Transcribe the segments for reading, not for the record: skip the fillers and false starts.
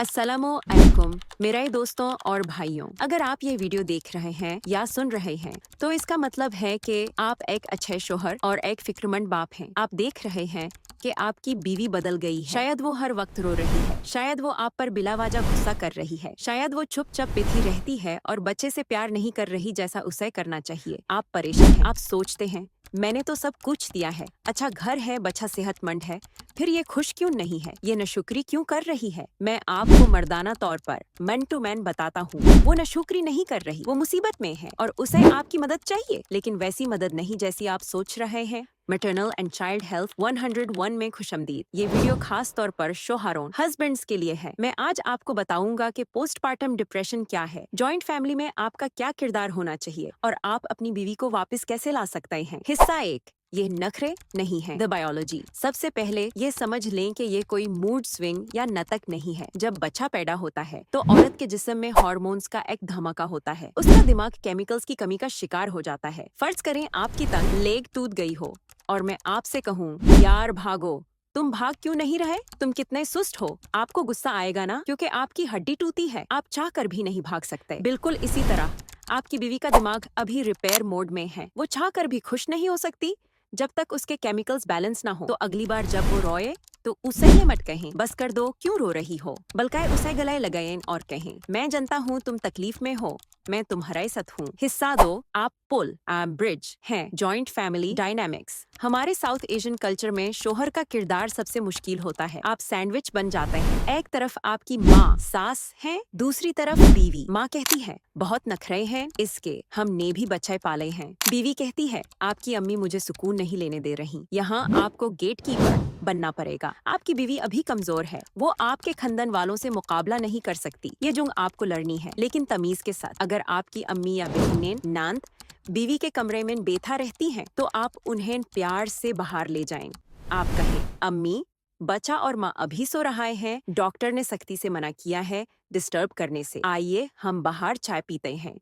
अस्सलामु अलैकुम मेरे दोस्तों और भाइयों। अगर आप ये वीडियो देख रहे हैं या सुन रहे हैं तो इसका मतलब है कि आप एक अच्छे शोहर और एक फिक्रमंद बाप हैं। आप देख रहे हैं कि आपकी बीवी बदल गई है। शायद वो हर वक्त रो रही है, शायद वो आप पर बिलावजह गुस्सा कर रही है, शायद वो चुपचाप बैठी रहती है और बच्चे से प्यार नहीं कर रही जैसा उसे करना चाहिए। आप परेशान हैं, आप सोचते हैं मैंने तो सब कुछ दिया है, अच्छा घर है, बच्चा सेहतमंद है, फिर ये खुश क्यों नहीं है, ये नाशुक्री क्यों कर रही है। मैं आपको मर्दाना तौर पर मैन टू मैन बताता हूँ, वो नाशुक्री नहीं कर रही, वो मुसीबत में है और उसे आपकी मदद चाहिए, लेकिन वैसी मदद नहीं जैसी आप सोच रहे हैं। मैटरनल एंड चाइल्ड हेल्थ 101 में खुशमदीद। ये वीडियो खास तौर पर शोहरों हस्बैंड्स के लिए है। मैं आज आपको बताऊंगा कि पोस्टपार्टम डिप्रेशन क्या है, जॉइंट फैमिली में आपका क्या किरदार होना चाहिए और आप अपनी बीवी को वापस कैसे ला सकते हैं। हिस्सा 1, ये नखरे नहीं है, द बायोलॉजी। सबसे पहले ये समझ लें कि ये कोई मूड स्विंग या नतक नहीं है। जब बच्चा पैदा होता है तो औरत के जिस्म में हार्मोन्स का एक धमाका होता है, उसका दिमाग केमिकल्स की कमी का शिकार हो जाता है। फर्ज करें आपकी टंग लेग टूट गई हो और मैं आपसे कहूँ यार भागो, तुम भाग क्यों नहीं रहे, तुम कितने सुस्त हो। आपको गुस्सा आएगा ना, क्योंकि आपकी हड्डी टूटी है, आप चाह कर भी नहीं भाग सकते। बिल्कुल इसी तरह आपकी बीवी का दिमाग अभी रिपेयर मोड में है, वो चाह कर भी खुश नहीं हो सकती जब तक उसके केमिकल्स बैलेंस ना हो। तो अगली बार जब वो रोए तो उसे ये मत कहें बस कर दो, क्यों रो रही हो, बल्कि उसे गले लगाएं और कहें मैं जानता हूँ तुम तकलीफ में हो, मैं तुम्हारे साथ हूँ। हिस्सा 2, आप पुल ब्रिज हैं, जॉइंट फैमिली डायनामिक्स। हमारे साउथ एशियन कल्चर में शोहर का किरदार सबसे मुश्किल होता है। आप सैंडविच बन जाते हैं, एक तरफ आपकी माँ सास है, दूसरी तरफ बीवी। माँ कहती है बहुत नखरे हैं इसके, हमने भी बच्चे पाले हैं। बीवी कहती है आपकी अम्मी मुझे सुकून नहीं लेने दे रही, यहाँ आपको गेट कीपर बनना पड़ेगा। आपकी बीवी अभी कमजोर है, वो आपके खानदान वालों से मुकाबला नहीं कर सकती। ये जंग आपको लड़नी है, लेकिन तमीज के साथ। अगर आपकी अम्मी या बहनें नांद बीवी के कमरे में बेथा रहती हैं तो आप उन्हें प्यार से बाहर ले जाएं। आप कहें अम्मी बच्चा और माँ अभी सो रहा है, डॉक्टर ने सख्ती से मना किया है डिस्टर्ब करने से, आइए हम बाहर चाय पीते हैं।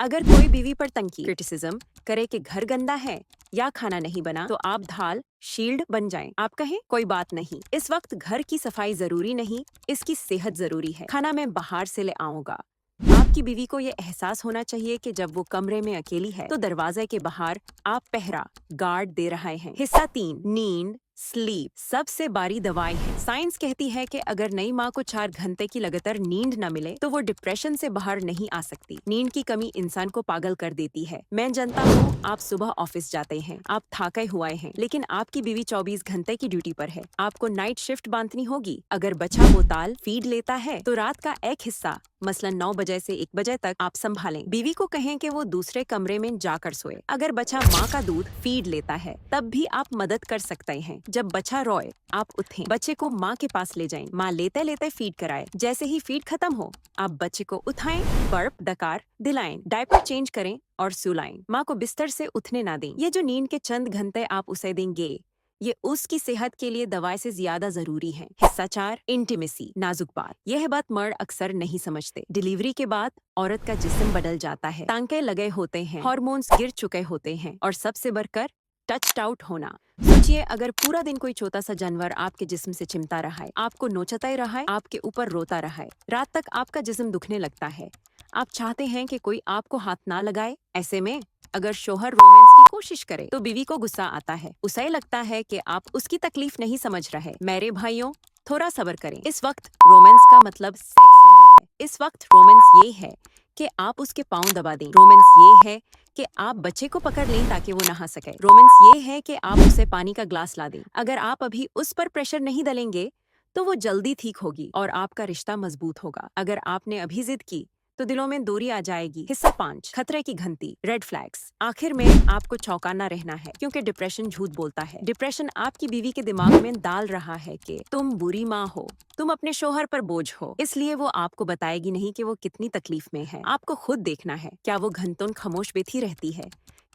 अगर कोई बीवी पर तंकी क्रिटिसिज्म करे कि घर गंदा है या खाना नहीं बना तो आप ढाल शील्ड बन जाएं। आप कहें कोई बात नहीं, इस वक्त घर की सफाई जरूरी नहीं, इसकी सेहत जरूरी है, खाना मैं बाहर से ले आऊंगा। आपकी बीवी को ये एहसास होना चाहिए कि जब वो कमरे में अकेली है तो दरवाजे के बाहर आप पहरा गार्ड दे रहे हैं। हिस्सा 3, नींद स्लीप सबसे बड़ी दवाई है। साइंस कहती है कि अगर नई माँ को 4 घंटे की लगातार नींद न मिले तो वो डिप्रेशन से बाहर नहीं आ सकती। नींद की कमी इंसान को पागल कर देती है। मैं जानता हूँ आप सुबह ऑफिस जाते हैं, आप थके हुए हैं, लेकिन आपकी बीवी 24 घंटे की ड्यूटी पर है, आपको नाइट शिफ्ट बांधनी होगी। अगर बच्चा बोतल फीड लेता है तो रात का एक हिस्सा मसलन 9 बजे से 1 बजे तक आप संभालें। बीवी को कहें कि वो दूसरे कमरे में जाकर सोए। अगर बच्चा माँ का दूध फीड लेता है तब भी आप मदद कर सकते हैं। जब बच्चा रोए आप उठें, बच्चे को माँ के पास ले जाएं, माँ लेते लेते फीड कराए। जैसे ही फीड खत्म हो आप बच्चे को उठाएं, बर्फ डकार दिलाएं, डायपर चेंज करें और सुलाएं। माँ को बिस्तर से उठने ना दें। ये जो नींद के चंद घंटे आप उसे देंगे ये उसकी सेहत के लिए दवाई से ज्यादा जरूरी है। हिस्सा 4, इंटीमेसी नाजुक बात। यह बात मर्द अक्सर नहीं समझते। डिलीवरी के बाद औरत का जिस्म बदल जाता है, टांके लगे होते हैं, हार्मोन्स गिर चुके होते हैं और सबसे बढ़कर टच्ड आउट होना। सोचिए अगर पूरा दिन कोई छोटा सा जानवर आपके जिस्म से चिमटा रहा है, आपको नोचता ही रहा है, आपके ऊपर रोता रहा है, रात तक आपका जिस्म दुखने लगता है, आप चाहते हैं कि कोई आपको हाथ ना लगाए। ऐसे में अगर शोहर रोमांस की कोशिश करे तो बीवी को गुस्सा आता है, उसे लगता है कि आप उसकी तकलीफ नहीं समझ रहे। मेरे भाइयों थोड़ा सब्र करें, इस वक्त रोमांस का मतलब सेक्स नहीं है, इस वक्त रोमांस ये है कि आप उसके पाँव दबा दें, रोमांस ये है कि आप बच्चे को पकड़ लें ताकि वो नहा सके, रोमांस ये है कि आप उसे पानी का ग्लास ला दें। अगर आप अभी उस पर प्रेशर नहीं डालेंगे तो वो जल्दी ठीक होगी और आपका रिश्ता मजबूत होगा। अगर आपने अभी जिद की तो दिलों में दूरी आ जाएगी। हिस्सा 5, खतरे की घंटी रेड फ्लैग्स। आखिर में आपको चौंकाना रहना है क्योंकि डिप्रेशन झूठ बोलता है। डिप्रेशन आपकी बीवी के दिमाग में डाल रहा है कि तुम बुरी माँ हो, तुम अपने शोहर पर बोझ हो, इसलिए वो आपको बताएगी नहीं कि वो कितनी तकलीफ में है। आपको खुद देखना है, क्या वो घंटों खामोश बैठी रहती है,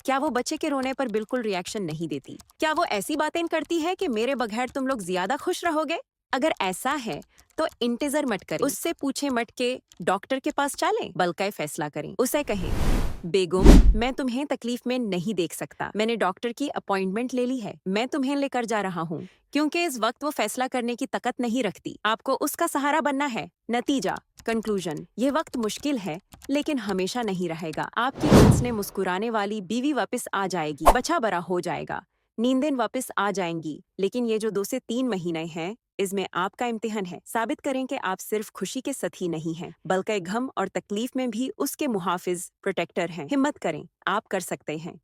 क्या वो बच्चे के रोने पर बिल्कुल रिएक्शन नहीं देती, क्या वो ऐसी बातें करती है कि मेरे बगैर तुम लोग ज्यादा खुश रहोगे। अगर ऐसा है तो इंतजार मत करें, उससे पूछे मत के डॉक्टर के पास चलें, बल्कि फैसला करें। उसे कहें बेगम, मैं तुम्हें तकलीफ में नहीं देख सकता। मैंने डॉक्टर की अपॉइंटमेंट ले ली है। मैं तुम्हें लेकर जा रहा हूँ क्योंकि इस वक्त वो फैसला करने की ताकत नहीं रखती। आपको उसका सहारा बनना है। नतीजा, कंक्लूजन, ये वक्त मुश्किल है लेकिन हमेशा नहीं रहेगा। आपकी हंसने मुस्कुराने वाली बीवी वापस आ जाएगी, बच्चा बड़ा हो जाएगा, नींदें वापस आ जाएंगी। लेकिन ये जो 2 से 3 महीने हैं, इसमें आपका इम्तिहान है। साबित करें कि आप सिर्फ खुशी के साथी नहीं हैं, बल्कि गम और तकलीफ में भी उसके मुहाफिज, प्रोटेक्टर हैं। हिम्मत करें, आप कर सकते हैं।